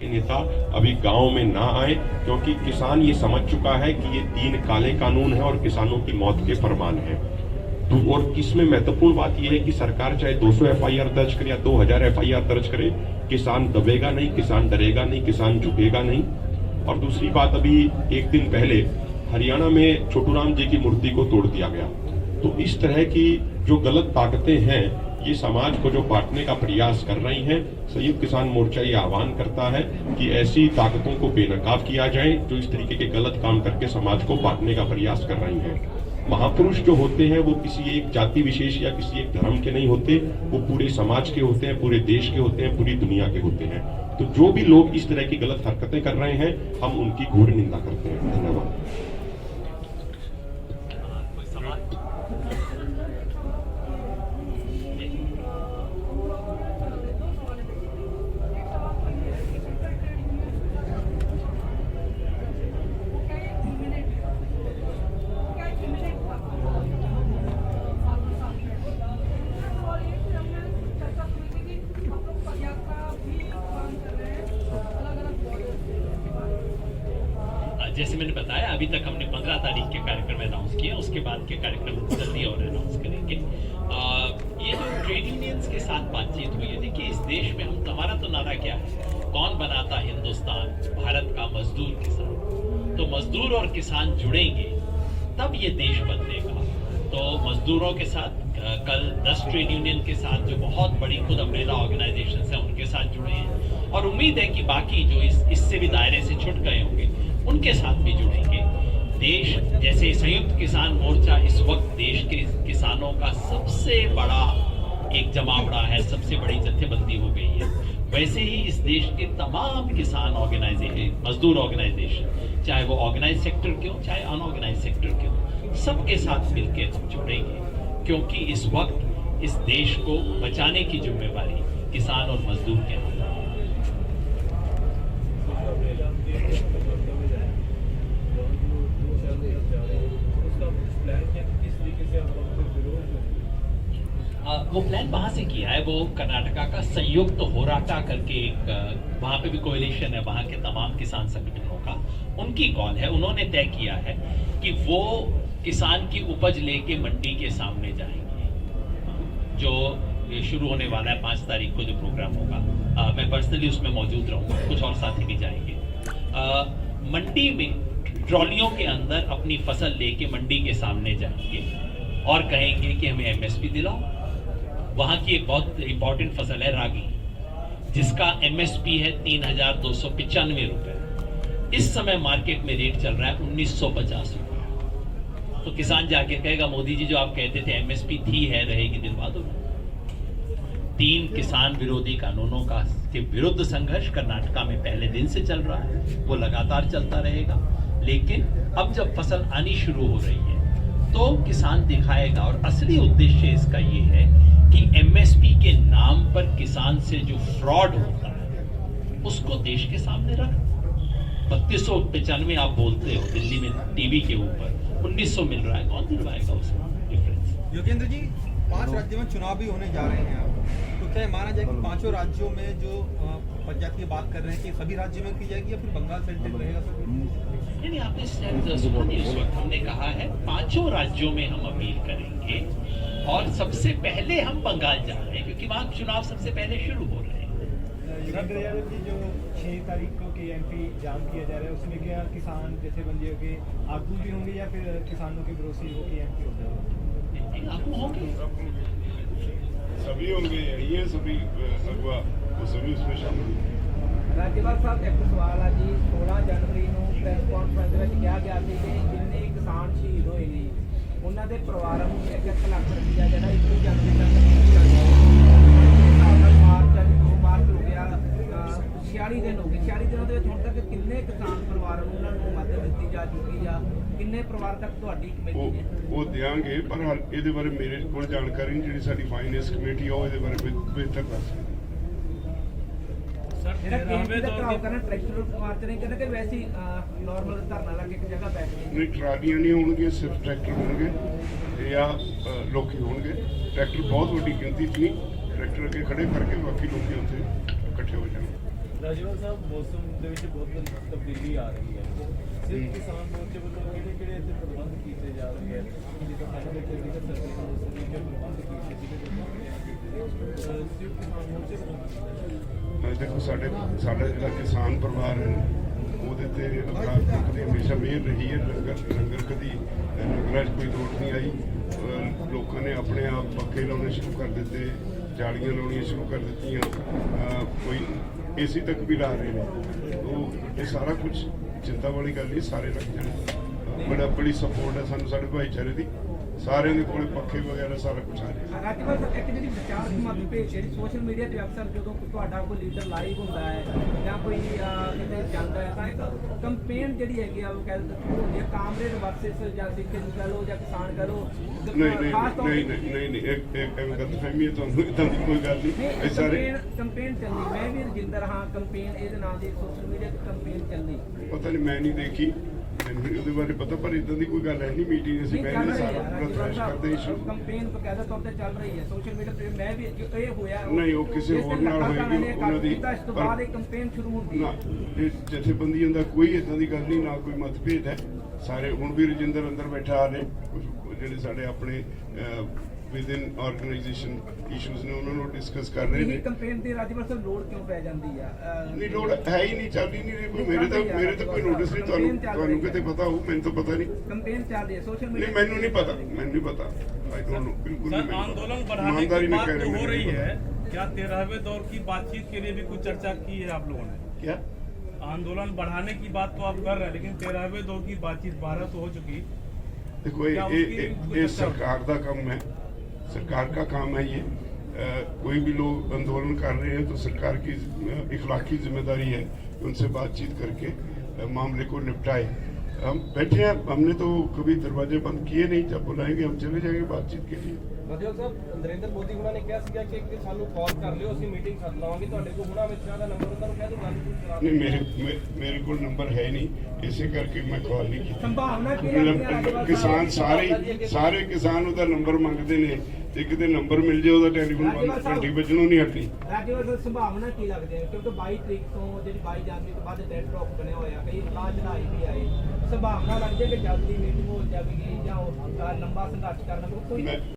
नेता अभी गांव में ना आए, क्योंकि किसान ये समझ चुका है कि ये 3 काले कानून है और किसानों की मौत के फरमान है। तो और इसमें महत्वपूर्ण बात यह है कि सरकार चाहे 200 एफआईआर दर्ज करे या 2000 एफआईआर दर्ज करे, किसान दबेगा नहीं, किसान डरेगा नहीं, किसान झुकेगा नहीं। और दूसरी बात, अभी एक दिन पहले हरियाणा में छोटूराम जी की मूर्ति को तोड़ दिया गया। तो इस तरह की जो गलत ताकतें हैं, ये समाज को जो बांटने का प्रयास कर रही हैं। संयुक्त किसान मोर्चा ये आह्वान करता है कि ऐसी ताकतों को बेनकाब किया जाए जो इस तरीके के गलत काम करके समाज को बांटने का प्रयास कर रही हैं। महापुरुष जो होते हैं वो किसी एक जाति विशेष या किसी एक धर्म के नहीं होते, वो पूरे समाज के होते हैं, पूरे देश के होते हैं, पूरी दुनिया के होते हैं। तो जो भी लोग इस तरह की गलत हरकतें कर रहे हैं, हम उनकी घोर निंदा करते हैं। धन्यवाद। जैसे मैंने बताया, अभी तक हमने 15 तारीख के कार्यक्रम अनाउंस किए, उसके बाद के कार्यक्रम जल्दी और अनाउंस करेंगे। ये जो ट्रेड यूनियंस के साथ बातचीत हुई है, देखिए इस देश में हमारा तो नारा क्या है, कौन बनाता हिंदुस्तान, भारत का मजदूर किसान। तो मजदूर और किसान जुड़ेंगे तब ये देश बदलेगा। तो मजदूरों के साथ कल 10 ट्रेड यूनियन के साथ जो बहुत बड़ी खुद अम्ब्रेला ऑर्गेनाइजेशन है उनके साथ जुड़े हैं, और उम्मीद है कि बाकी जो इससे भी दायरे से छुट गए होंगे उनके साथ भी जुड़ेंगे। देश जैसे संयुक्त किसान मोर्चा इस वक्त देश के किसानों का सबसे बड़ा एक जमावड़ा है, सबसे बड़ी जत्थेबंदी हो गई है, वैसे ही इस देश के तमाम किसान ऑर्गेनाइजेशन, मजदूर ऑर्गेनाइजेशन, चाहे वो ऑर्गेनाइज सेक्टर के हो चाहे अनऑर्गेनाइज सेक्टर के हो, सबके साथ मिलकर हम जुड़ेंगे, क्योंकि इस वक्त इस देश को बचाने की जिम्मेवारी किसान और मजदूर के हाथ है। वो प्लान वहां से किया है, वो कर्नाटका का संयुक्त होराटा करके एक वहां पे भी कोएलिशन है वहां के तमाम किसान संगठनों का, उनकी कॉल है। उन्होंने तय किया है कि वो किसान की उपज लेके मंडी के सामने जाएंगे, जो शुरू होने वाला है 5 तारीख को जो प्रोग्राम होगा। मैं पर्सनली उसमें मौजूद रहूंगा, कुछ और साथी भी जाएंगे। मंडी में ट्रॉलियों के अंदर अपनी फसल लेके मंडी के सामने जाएंगे और कहेंगे कि हमें एमएसपी दिलाओ। वहां की एक बहुत इंपॉर्टेंट फसल है रागी, जिसका एमएसपी है 3295 रुपए। इस समय मार्केट में रेट चल रहा है 1950 रुपए। तो किसान जाके कहेगा, मोदी जी जो आप कहते थे एमएसपी थी है रहेगी, दिलवा दो। 3 किसान विरोधी कानूनों का के विरुद्ध संघर्ष कर्नाटका में पहले दिन से चल रहा है, वो लगातार चलता रहेगा। लेकिन अब जब फसल आनी शुरू हो रही है तो किसान दिखाएगा, और असली उद्देश्य इसका ये है कि एमएसपी के नाम पर किसान से जो फ्रॉड होता है उसको देश के सामने रख। 3295 आप बोलते हो दिल्ली में टीवी के ऊपर, 1900 मिल रहा है, कौन दिलवाएगा उसमें डिफरेंस? योगेंद्र जी, 5 राज्यों में चुनाव भी होने जा रहे हैं, तो क्या माना जाए कि 5 राज्यों में जो पंचायत की बात कर रहे हैं कि सभी राज्यों में की जाएगी या फिर बंगाल सेंट्रल रहेगा? नहीं, आपने सुना नहीं, उस वक्त हमने कहा है 5 राज्यों में हम अपील करेंगे, और सबसे पहले हम बंगाल जा रहे हैं क्योंकि वहाँ चुनाव सबसे पहले शुरू हो रहे हैं। जो 6 तारीख को केएमपी जाम किया जा रहा है, उसमें क्या किसान जैसेबंदी होगी आगू भी होंगे या फिर किसानों के विरोधी वो केएमपी हो जाएगा? आगू होंगे, सभी होंगे, यही है सभी अगवा, वो सभी उसमें शामिल हैं। राज्यपाल साहब एक सवाल है जी, 16 जनवरी ਨੂੰ ਪ੍ਰੈਸ ਕਾਨਫਰੰਸ ਵਿੱਚ ਕਿਹਾ ਗਿਆ ਸੀ ਕਿ ਜਿੰਨੇ ਕਿਸਾਨ ਸ਼ਹੀਦ ਹੋਏ ਨੇ ਉਹਨਾਂ ਦੇ ਪਰਿਵਾਰਾਂ ਨੂੰ 1 ਲੱਖ ਰੁਪਇਆ ਜਿਹੜਾ 21 ਜਨਵਰੀ ਤੱਕ ਦਿੱਤਾ ਜਾਊਗਾ। ਮਾਰਚ ਹੋ ਗਿਆ, 46 ਦਿਨ ਹੋ ਗਏ, 46 ਦਿਨਾਂ ਦੇ ਵਿੱਚ ਹੁਣ ਤੱਕ ਕਿੰਨੇ ਕਿਸਾਨ ਪਰਿਵਾਰਾਂ ਨੂੰ ਉਹਨਾਂ ਨੂੰ ਮਦਦ ਦਿੱਤੀ ਜਾ ਚੁੱਕੀ ਆ, ਕਿੰਨੇ ਪਰਿਵਾਰ ਤੱਕ ਤੁਹਾਡੀ ਕਮੇਟੀ ਨੇ? ਉਹ ਦਿਆਂਗੇ, ਪਰ ਇਹਦੇ ਬਾਰੇ ਮੇਰੇ ਕੋਲ ਜਾਣਕਾਰੀ ਨਹੀਂ, ਜਿਹੜੀ ਸਾਡੀ ਫਾਈਨੈਂਸ ਕਮੇਟੀ ਆ ਉਹ ਇਹਦੇ ਬਾਰੇ ਬਿਹਤਰ ਦੱਸ ਸਕਦੀ। ਜਿਹੜਾ ਕੇਂਦਰ ਦਾ ਘਰਾਓ ਕਰਨਾ ਟਰੈਕਟਰ ਮਾਰਚ ਨਹੀਂ ਕਹਿੰਦੇ ਕਿ ਵੈਸੇ ਨਾਰਮਲ ਧਰਨਾ ਲਾ ਕੇ ਇੱਕ ਜਗ੍ਹਾ ਬੈਠ ਕੇ? ਨਹੀਂ, ਟਰਾਲੀਆਂ ਨਹੀਂ ਹੋਣਗੀਆਂ, ਸਿਰਫ ਟਰੈਕਟਰ ਹੋਣਗੇ ਜਾਂ ਲੋਕੀ ਹੋਣਗੇ। ਟਰੈਕਟਰ ਬਹੁਤ ਵੱਡੀ ਗਿਣਤੀ 'ਚ ਨਹੀਂ, ਟਰੈਕਟਰ ਅੱਗੇ ਖੜੇ ਕਰਕੇ ਬਾਕੀ ਲੋਕੀ ਉੱਥੇ ਇਕੱਠੇ ਹੋ ਜਾਣਗੇ। ਰਾਜਵਰ ਸਾਹਿਬ ਮੌਸਮ ਦੇ ਵਿੱਚ ਬਹੁਤ ਤਬਦੀਲੀ ਆ ਰਹੀ ਹੈ ਸਿਰਫ ਕਿਸਾਨ ਮੋਰਚੇ ਵੱਲੋਂ ਕਿਹੜੇ ਇੱਥੇ ਪ੍ਰਬੰਧ ਕੀਤੇ ਜਾ ਰਹੇ ਹਨ ਜਿੱਦਾਂ ਪਹਿਲਾਂ ਦੇਖਿਆ ਸੀਗਾ ਸਰਦੀ ਦੇ ਮੌਸਮ ਵਿੱਚ ਪ੍ਰਬੰਧ ਕੀਤੇ ਸੀਗੇ ਸਿਰਫ ਕਿਸਾਨ ਮੋਰਚੇ ਵੱਲੋਂ ਦੇਖੋ ਸਾਡਾ ਜਿਹੜਾ ਕਿਸਾਨ ਪਰਿਵਾਰ ਹੈ ਉਹਦੇ ਤੇ ਅਕਾਲ ਪੁਰਖ ਦੀ ਹਮੇਸ਼ਾ ਮਿਹਰ ਰਹੀ ਹੈ। ਲੰਗਰ ਕਦੀ ਲੰਗਰਾਂ 'ਚ ਕੋਈ ਲੋਟ ਨਹੀਂ ਆਈ। ਲੋਕਾਂ ਨੇ ਆਪਣੇ ਆਪ ਪੱਖੇ ਲਾਉਣੇ ਸ਼ੁਰੂ ਕਰ ਦਿੱਤੇ, ਜਾਲੀਆਂ ਲਾਉਣੀਆਂ ਸ਼ੁਰੂ ਕਰ ਦਿੱਤੀਆਂ, ਕੋਈ ਏਸੀ ਤੱਕ ਵੀ ਲਾ ਰਹੇ ਨੇ। ਉਹ ਇਹ ਸਾਰਾ ਕੁਝ ਚਿੰਤਾ ਵਾਲੀ ਗੱਲ ਨਹੀਂ, ਸਾਰੇ ਲੱਗ ਜਾਣ। ਬੜੀ ਸਪੋਰਟ ਹੈ ਸਾਨੂੰ ਸਾਡੇ ਭਾਈਚਾਰੇ ਦੀ, ਸਾਰਿਆਂ ਦੇ ਕੋਲੇ ਪੱਖੇ ਵਗੈਰਾ ਸਾਰਾ ਕੁਝ ਆ ਰਿਹਾ। ਰਾਜਵਰ ਸਾਹਿਬ ਇੱਕ ਜਿਹੜੀ ਵਿਚਾਰ ਦੀ ਭੇਜ ਜਿਹੜੀ ਸੋਸ਼ਲ ਮੀਡੀਆ ਤੇ ਅਕਸਰ ਜਦੋਂ ਤੁਹਾਡਾ ਕੋਈ ਲੀਡਰ ਲਾਈਵ ਹੁੰਦਾ ਹੈ ਜਾਂ ਕੋਈ ਕਿਤੇ ਜਾਂਦਾ ਹੈ ਤਾਂ ਇੱਕ ਕੰਪੇਨ ਜਿਹੜੀ ਹੈਗੀ ਆ ਉਹ ਕਹਿੰਦੇ ਹੁੰਦੀ ਹੈ ਕਾਮਰੇਡ ਵਰਸਸ ਜਾਂ ਸਿੱਖ ਨੂੰ ਕਹ ਲਓ ਜਾਂ ਕਿਸਾਨ ਕਹ ਲਓ। ਨਹੀਂ ਇੱਕ ਐਵੇਂ ਗਲਤਫਹਿਮੀ ਹੈ ਤੁਹਾਨੂੰ, ਇਦਾਂ ਦੀ ਕੋਈ ਗੱਲ ਨਹੀਂ। ਇਹ ਸਾਰੇ ਕੰਪੇਨ ਚੱਲੀ, ਮੈਂ ਵੀ ਰਜਿੰਦਰ ਹਾਂ, ਕੰਪੇਨ ਇਹਦੇ ਨਾਂ ਦੀ ਸੋਸ਼ਲ ਮੀਡੀਆ ਤੇ ਕੰਪੇਨ ਚੱਲੀ। ਪਤਾ ਨਹੀਂ, ਮੈਂ ਨਹੀਂ ਦੇਖੀ, ਮੈਨੂੰ ਉਹਦੇ ਬਾਰੇ ਪਤਾ, ਪਰ ਇਦਾਂ ਦੀ ਕੋਈ ਗੱਲ ਹੈ ਨਹੀਂ। ਮੀਟਿੰਗ ਅਸੀਂ ਪਹਿਲੇ ਸਾਰਾ ਪ੍ਰਦਰਸ਼ਨ ਕਰਦੇ ਇਸ਼ੂ ਕੰਪੇਨ ਬਕਾਇਦਾ ਤੌਰ ਤੇ ਚੱਲ ਰਹੀ ਹੈ ਸੋਸ਼ਲ ਮੀਡੀਆ ਤੇ। ਮੈਂ ਵੀ ਇਹ ਹੋਇਆ ਨਹੀਂ, ਉਹ ਕਿਸੇ ਹੋਰ ਨਾਲ ਹੋਏਗੀ ਉਹਨਾਂ ਦੀ। ਇਸ ਤੋਂ ਬਾਅਦ ਇਹ ਕੰਪੇਨ ਸ਼ੁਰੂ ਹੁੰਦੀ ਹੈ। ਇਹ ਜਥੇਬੰਦੀਆਂ ਦਾ ਕੋਈ ਇਦਾਂ ਦੀ ਗੱਲ ਨਹੀਂ, ਨਾ ਕੋਈ ਮਤਭੇਦ ਹੈ। ਸਾਰੇ ਹੁਣ ਵੀ ਰਜਿੰਦਰ ਅੰਦਰ ਬੈਠਾ ਨੇ, ਜਿਹੜੇ ਸਾਡੇ ਆਪਣੇ ਵਿਦਿਨ ਆਰਗੇਨਾਈਜੇਸ਼ਨ ਇਸ਼ੂਜ਼ ਨੇ ਉਹਨਾਂ ਨੂੰ ਡਿਸਕਸ ਕਰ ਰਹੇ ਨੇ। ਇਹ ਕੰਪੇਨ ਦੀ ਰਾਜਵਰ ਸਾਹਿਬ ਲੋੜ ਕਿਉਂ ਪੈ ਜਾਂਦੀ ਆ? ਨਹੀਂ ਲੋੜ ਹੈ ਹੀ ਨਹੀਂ, ਚੱਲ ਹੀ ਨਹੀਂ ਰਹੀ ਕੋਈ। ਮੇਰੇ ਤਾਂ ਕੋਈ ਨੋਟਿਸ ਨਹੀਂ। ਤੁਹਾਨੂੰ ਕਿਤੇ ਪਤਾ ਹੋਊ, ਮੈਨੂੰ ਤਾਂ ਪਤਾ ਨਹੀਂ। ਕੰਪੇਨ ਚੱਲ ਰਹੀ ਹੈ ਸੋਸ਼ਲ ਮੀਡੀਆ। नहीं, मैंने नहीं पता, मैंने नहीं पता। आई डोंट नो, बिल्कुल सर नहीं। आंदोलन बढ़ाने की बात तो हो रही है, क्या 13वें दौर की बातचीत के लिए भी कुछ चर्चा की है आप लोगों ने? क्या आंदोलन बढ़ाने की बात तो आप कर रहे हैं, लेकिन 13वें दौर की बातचीत 12 तो हो चुकी। देखो ये सरकार का काम है, सरकार का काम है ये। कोई भी लोग आंदोलन कर रहे हैं तो सरकार की इखलाकी जिम्मेदारी है उनसे बातचीत करके मामले को निपटाए। हम बैठे हैं, हमने तो कभी दरवाजे बंद किए नहीं। जब बुलाएंगे हम चले जाएंगे बातचीत के लिए। ਰਾਜਵਰ ਸਾਹਿਬ ਨਰਿੰਦਰ ਮੋਦੀ ਉਹਨਾਂ ਨੇ ਕਿਹਾ ਸੀਗਾ ਕਿ ਸਾਨੂੰ ਕਾਲ ਕਰ ਲਿਓ, ਅਸੀਂ ਮੀਟਿੰਗ ਕਰ ਲਵਾਂਗੇ ਤੁਹਾਡੇ ਕੋਲ। ਹੁਣਾਂ ਵਿੱਚ ਦਾ ਨੰਬਰ ਉਹਨਾਂ ਨੂੰ ਕਹਿ ਦਿਓ ਗੱਲ ਕਰਾ ਦਿਓ। नहीं, मेरे को नंबर है नहीं, इसे करके मैं कॉल नहीं की। ਸੰਭਾਵਨਾ ਕੀ ਲੱਗਦੀ ਹੈ ਰਾਜਵਰ किसान ਸਾਰੇ ਕਿਸਾਨ ਉਹਦਾ ਨੰਬਰ ਮੰਗਦੇ ਨੇ, ਤੇ ਕਿਤੇ ਨੰਬਰ ਮਿਲ ਜੇ ਉਹਦਾ ਟੈਲੀਫੋਨ ਘੰਟੀ ਵੱਜਣੋਂ ਨਹੀਂ ਹਟਦੀ। ਰਾਜਵਰ ਸਾਹਿਬ ਸੰਭਾਵਨਾ ਕੀ ਲੱਗਦੀ ਹੈ? ਕਿਉਂਕਿ 22 ਤਰੀਕ ਤੋਂ ਜਿਹੜੀ 22 ਜਨਵਰੀ ਤੋਂ ਬਾਅਦ ਡੈਡ ਡ੍ਰੌਪ ਬਣਿਆ ਹੋਇਆ, ਕਈ ਇਤਲਾਹ ਚੜਾਈ ਵੀ ਆਏ। ਸੰਭਾਵਨਾ ਲੱਗਦੀ ਹੈ ਕਿ ਜਲਦੀ ਮੀਟਿੰਗ ਹੋ ਜਾਵੇਗੀ ਜਾਂ ਲੰਬਾ ਸੰਘਰਸ਼ ਕਰਨਾ ਕੋਈ?